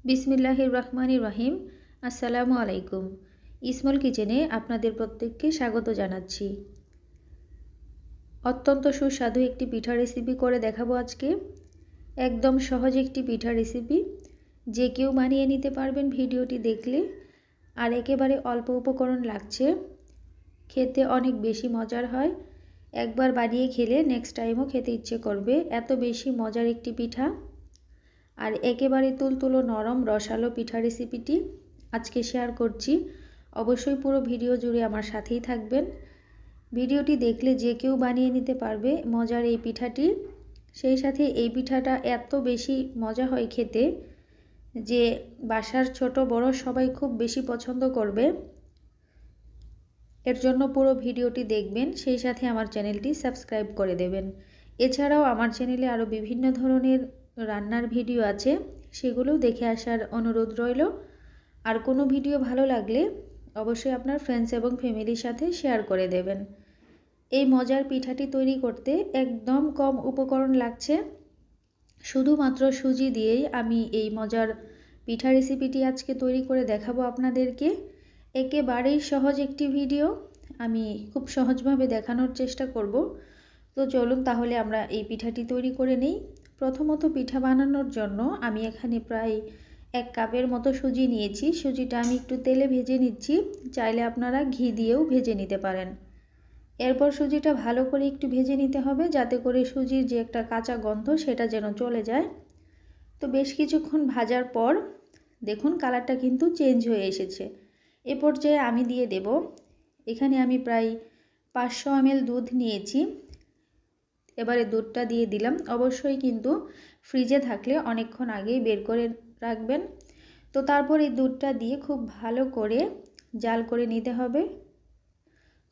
বিসমিল্লাহির রহমানির রহিম। আসসালামু আলাইকুম। ইসমল কিচেনে আপনাদের প্রত্যেককে স্বাগত জানাচ্ছি। অত্যন্ত সুস্বাদু একটি পিঠা রেসিপি করে দেখাবো আজকে। একদম সহজ একটি পিঠা রেসিপি, যে কেউ বানিয়ে নিতে পারবেন ভিডিওটি দেখলে। আর একেবারে অল্প উপকরণ লাগছে, খেতে অনেক বেশি মজার হয়। একবার বানিয়ে খেলে নেক্সট টাইমও খেতে ইচ্ছে করবে, এত বেশি মজার একটি পিঠা। আর একেবারে তুলতুলো নরম রসালো পিঠা রেসিপিটি আজকে শেয়ার করছি। অবশ্যই পুরো ভিডিও জুড়ে আমার সাথেই থাকবেন। ভিডিওটি দেখলে যে কেউ বানিয়ে নিতে পারবে মজার এই পিঠাটি। সেই সাথে এই পিঠাটা এত বেশি মজা হয় খেতে যে বাসার ছোট বড় সবাই খুব বেশি পছন্দ করবে। এর জন্য পুরো ভিডিওটি দেখবেন, সেই সাথে আমার চ্যানেলটি সাবস্ক্রাইব করে দেবেন। এছাড়াও আমার চ্যানেলে আরও বিভিন্ন ধরনের রান্নার ভিডিও আছে, সেগুলোও দেখে আসার অনুরোধ রইল। আর কোনো ভিডিও ভালো লাগলে অবশ্যই আপনার ফ্রেন্ডস এবং ফ্যামিলির সাথে শেয়ার করে দেবেন। এই মজার পিঠাটি তৈরি করতে একদম কম উপকরণ লাগছে, শুধুমাত্র সুজি দিয়েই আমি এই মজার পিঠা রেসিপিটি আজকে তৈরি করে দেখাবো আপনাদেরকে। একেবারেই সহজ একটি ভিডিও, আমি খুব সহজভাবে দেখানোর চেষ্টা করব। তো চলুন তাহলে আমরা এই পিঠাটি তৈরি করে নিই। প্রথমত পিঠা বানানোর জন্য আমি এখানে প্রায় 1 কাপের মতো সুজি নিয়েছি। সুজিটা আমি একটু তেলে ভেজে নিচ্ছি, চাইলে আপনারা ঘি দিয়েও ভেজে নিতে পারেন। এরপর সুজিটা ভালো করে একটু ভেজে নিতে হবে, যাতে করে সুজির যে একটা কাঁচা গন্ধ সেটা যেন চলে যায়। তো বেশ কিছুক্ষণ ভাজার পর দেখুন কালারটা কিন্তু চেঞ্জ হয়ে এসেছে। এ পর্যায়ে আমি দিয়ে দেব, এখানে আমি প্রায় 500 ml দুধ নিয়েছি। এবারে দুধটা দিয়ে দিলাম। অবশ্যই কিন্তু ফ্রিজে থাকলে অনেকক্ষণ আগেই বের করে রাখবেন। তো তারপর এই দুধটা দিয়ে খুব ভালো করে জাল করে নিতে হবে।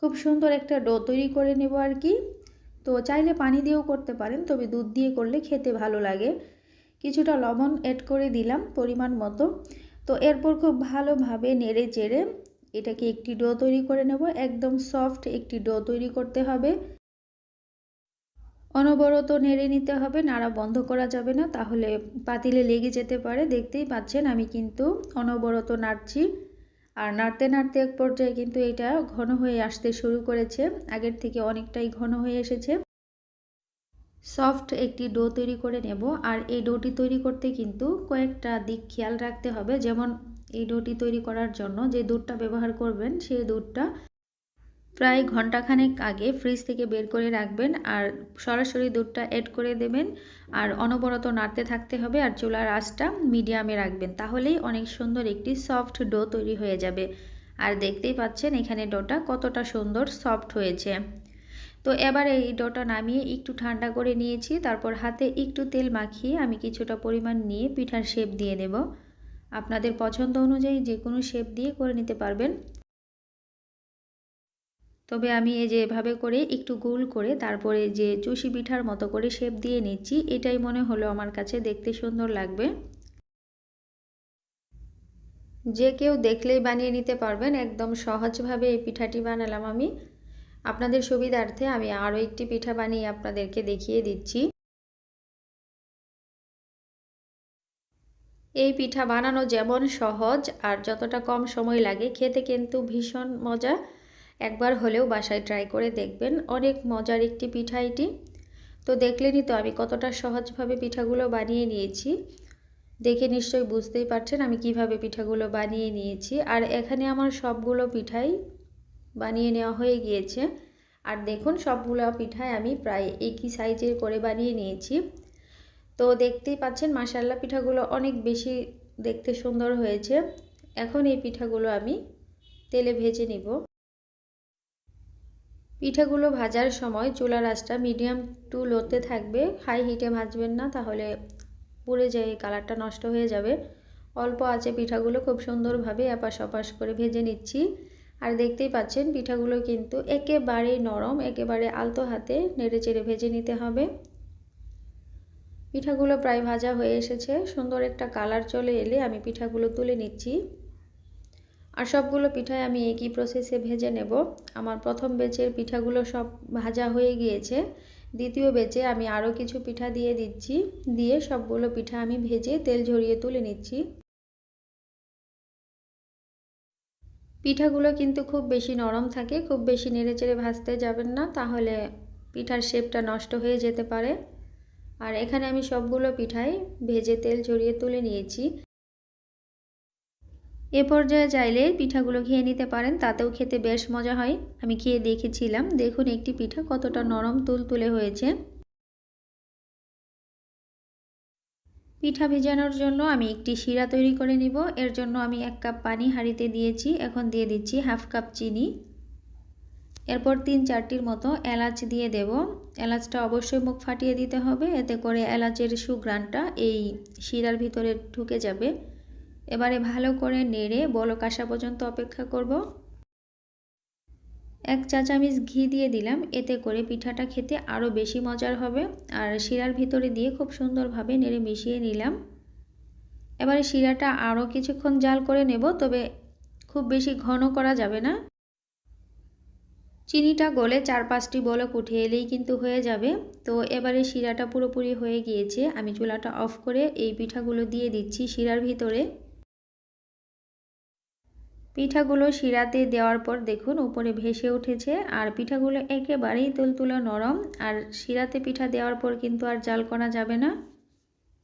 খুব সুন্দর একটা ডো তৈরি করে নেব আর কি। তো চাইলে পানি দিয়েও করতে পারেন, তবে দুধ দিয়ে করলে খেতে ভালো লাগে। কিছুটা লবণ অ্যাড করে দিলাম পরিমাণ মতো। তো এরপর খুব ভালোভাবে নেড়ে চেড়ে এটাকে একটি ডো তৈরি করে নেব। একদম সফট একটি ডো তৈরি করতে হবে। অনবরত নেড়ে নিতে হবে, নাড়া বন্ধ করা যাবে না, তাহলে পাতিলে লেগে যেতে পারে। দেখতেই পাচ্ছেন আমি কিন্তু অনবরত নাড়ছি। আর নাড়তে নাড়তে এক পর্যায়ে কিন্তু এটা ঘন হয়ে আসতে শুরু করেছে, আগের থেকে অনেকটাই ঘন হয়ে এসেছে। সফট একটি ডো তৈরি করে নেব। আর এই ডোটি তৈরি করতে কিন্তু কয়েকটা দিক খেয়াল রাখতে হবে। যেমন এই ডোটি তৈরি করার জন্য যে দুধটা ব্যবহার করবেন সেই দুধটা প্রায় ঘন্টাখানেক আগে ফ্রিজ থেকে বের করে রাখবেন, আর সরাসরি দুধটা অ্যাড করে দেবেন। আর অনবরত নাড়তে থাকতে হবে, আর চুলার আঁচটা মিডিয়ামে রাখবেন, তাহলেই অনেক সুন্দর একটি সফট ডো তৈরি হয়ে যাবে। আর দেখতেই পাচ্ছেন এখানে ডোটা কতটা সুন্দর সফট হয়েছে। তো এবার এই ডোটা নামিয়ে একটু ঠান্ডা করে নিয়েছি। তারপর হাতে একটু তেল মাখিয়ে আমি কিছুটা পরিমাণ নিয়ে পিঠার শেপ দিয়ে নেব। আপনাদের পছন্দ অনুযায়ী যে কোনো শেপ দিয়ে করে নিতে পারবেন। তবে আমি এই যে এভাবে করে একটু গোল করে তারপরে যে চুষি পিঠার মতো করে শেপ দিয়ে নিচ্ছি, এটাই মনে হলো আমার কাছে দেখতে সুন্দর লাগবে। যে কেউ দেখলেই বানিয়ে নিতে পারবেন, একদম সহজভাবে এই পিঠাটি বানালাম আমি। আপনাদের সুবিধার্থে আমি আরও একটি পিঠা বানিয়ে আপনাদেরকে দেখিয়ে দিচ্ছি। এই পিঠা বানানো যেমন সহজ আর যতটা কম সময় লাগে, খেতে কিন্তু ভীষণ মজা। একবার হলেও বাসায় ট্রাই করে দেখবেন, অনেক মজার একটি পিঠা এটি। তো দেখলেনই তো আমি কতটা সহজভাবে পিঠাগুলো বানিয়ে নিয়েছি। দেখে নিশ্চয়ই বুঝতেই পারছেন আমি কিভাবে পিঠাগুলো বানিয়ে নিয়েছি। আর এখানে আমার সবগুলো পিঠাই বানিয়ে নেওয়া হয়ে গিয়েছে। আর দেখুন সবগুলো পিঠাই আমি প্রায় একই সাইজের করে বানিয়ে নিয়েছি। তো দেখতেই পাচ্ছেন মাশাআল্লাহ পিঠাগুলো অনেক বেশি দেখতে সুন্দর হয়েছে। এখন এই পিঠাগুলো আমি তেলে ভেজে নিব। পিঠাগুলো ভাজার সময় চুলার আঁচটা মিডিয়াম টু লোতে থাকবে, হাই হিটে ভাজবেন না, তাহলে পুড়ে যায়, কালারটা নষ্ট হয়ে যাবে। অল্প আঁচে পিঠাগুলো খুব সুন্দরভাবে এপাশ ওপাশ করে ভেজে নিচ্ছি। আর দেখতেই পাচ্ছেন পিঠাগুলো কিন্তু একেবারে নরম, একেবারে আলতো হাতে নেড়ে চেড়ে ভেজে নিতে হবে। পিঠাগুলো প্রায় ভাজা হয়ে এসেছে, সুন্দর একটা কালার চলে এলে আমি পিঠাগুলো তুলে নিচ্ছি। আর সবগুলো পিঠাই আমি একই প্রসেসে ভেজে নেব। আমার প্রথম ব্যাচের পিঠাগুলো সব ভাজা হয়ে গিয়েছে, দ্বিতীয় ব্যাচে আমি আরও কিছু পিঠা দিয়ে দিচ্ছি। দিয়ে সবগুলো পিঠা আমি ভেজে তেল ঝরিয়ে তুলে নিচ্ছি। পিঠাগুলো কিন্তু খুব বেশি নরম থাকে, খুব বেশি নেড়েচেড়ে ভাজতে যাবেন না, তাহলে পিঠার শেপটা নষ্ট হয়ে যেতে পারে। আর এখানে আমি সবগুলো পিঠাই ভেজে তেল ঝরিয়ে তুলে নিয়েছি। এ পর্যায়ে চাইলে পিঠাগুলো খেয়ে নিতে পারেন, তাতেও খেতে বেশ মজা হয়। আমি খেয়ে দেখেছিলাম, দেখুন একটি পিঠা কতটা নরম তুলতুলে হয়েছে। পিঠা ভেজানোর জন্য আমি একটি শিরা তৈরি করে নিব। এর জন্য আমি 1 কাপ পানি হাঁড়িতে দিয়েছি। এখন দিয়ে দিচ্ছি হাফ কাপ চিনি। এরপর 3-4টির মতো এলাচ দিয়ে দেব। এলাচটা অবশ্যই মুখ ফাটিয়ে দিতে হবে, এতে করে এলাচের সুঘ্রাণটা এই শিরার ভিতরে ঢুকে যাবে। এবারে ভালো করে নেড়ে বলক আসা পর্যন্ত অপেক্ষা করব। 1 চা চামচ ঘি দিয়ে দিলাম, এতে করে পিঠাটা খেতে আরও বেশি মজার হবে। আর শিরার ভিতরে দিয়ে খুব সুন্দরভাবে নেড়ে মিশিয়ে নিলাম। এবারে শিরাটা আরও কিছুক্ষণ জাল করে নেব, তবে খুব বেশি ঘন করা যাবে না। চিনিটা গলে 4-5টি বলক উঠে এলেই কিন্তু হয়ে যাবে। তো এবারে শিরাটা পুরোপুরি হয়ে গিয়েছে, আমি চুলাটা অফ করে এই পিঠাগুলো দিয়ে দিচ্ছি শিরার ভিতরে। পিঠাগুলো শিরাতে দেওয়ার পর দেখুন উপরে ভেসে উঠেছে, আর পিঠাগুলো একেবারেই তুলতুলে নরম। আর শিরাতে পিঠা দেওয়ার পর কিন্তু আর জাল করা যাবে না।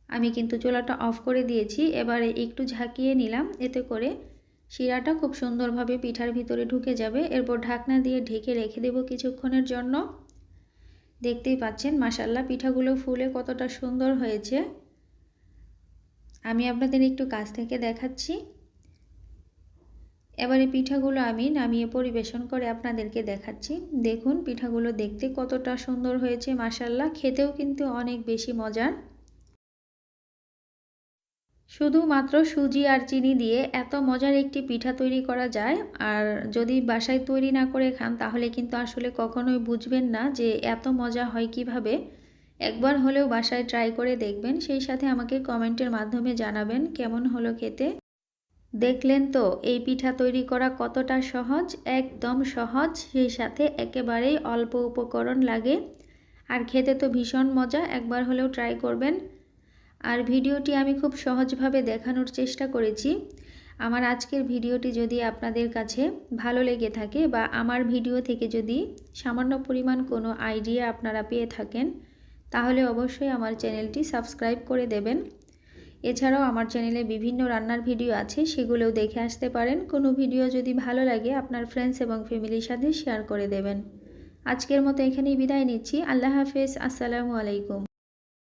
আমি কিন্তু চুলাটা অফ করে দিয়েছি। এবারে একটু ঝাঁকিয়ে নিলাম, এতে করে শিরাটা খুব সুন্দরভাবে পিঠার ভিতরে ঢুকে যাবে। এরপর ঢাকনা দিয়ে ঢেকে রেখে দেব কিছুক্ষণের জন্য। দেখতেই পাচ্ছেন মাশাআল্লাহ পিঠাগুলো ফুলে কতটা সুন্দর হয়েছে। আমি আপনাদের একটু কাছ থেকে দেখাচ্ছি। এবারে পিঠাগুলো আমি নামিয়ে পরিবেশন করে আপনাদেরকে দেখাচ্ছি। দেখুন পিঠাগুলো দেখতে কতটা সুন্দর হয়েছে মাশাআল্লাহ, খেতেও কিন্তু অনেক বেশি মজার। শুধুমাত্র সুজি আর চিনি দিয়ে এত মজার একটি পিঠা তৈরি করা যায়। আর যদি বাসায় তৈরি না করে খান তাহলে কিন্তু আসলে কখনোই বুঝবেন না যে এত মজা হয় কিভাবে। একবার হলেও বাসায় ট্রাই করে দেখবেন, সেই সাথে আমাকে কমেন্টের মাধ্যমে জানাবেন কেমন হলো খেতে। দেখলেন তো এই পিঠা তৈরি করা কতটা সহজ, একদম সহজ, সেই সাথে একেবারেই অল্প উপকরণ লাগে। আর খেতে তো ভীষণ মজা, একবার হলেও ট্রাই করবেন। আর ভিডিওটি আমি খুব সহজভাবে দেখানোর চেষ্টা করেছি। আমার আজকের ভিডিওটি যদি আপনাদের কাছে ভালো লেগে থাকে বা আমার ভিডিও থেকে যদি সামান্য পরিমাণ কোনো আইডিয়া আপনারা পেয়ে থাকেন, তাহলে অবশ্যই আমার চ্যানেলটি সাবস্ক্রাইব করে দেবেন। এছাড়াও আমার চ্যানেলে বিভিন্ন রান্নার ভিডিও আছে, সেগুলোও দেখে আসতে পারেন। কোনো ভিডিও যদি ভালো লাগে আপনার ফ্রেন্ডস এবং ফ্যামিলির সাথে শেয়ার করে দেবেন। আজকের মতো এখানেই বিদায় নিচ্ছি। আল্লাহ হাফেজ, আসসালামু আলাইকুম।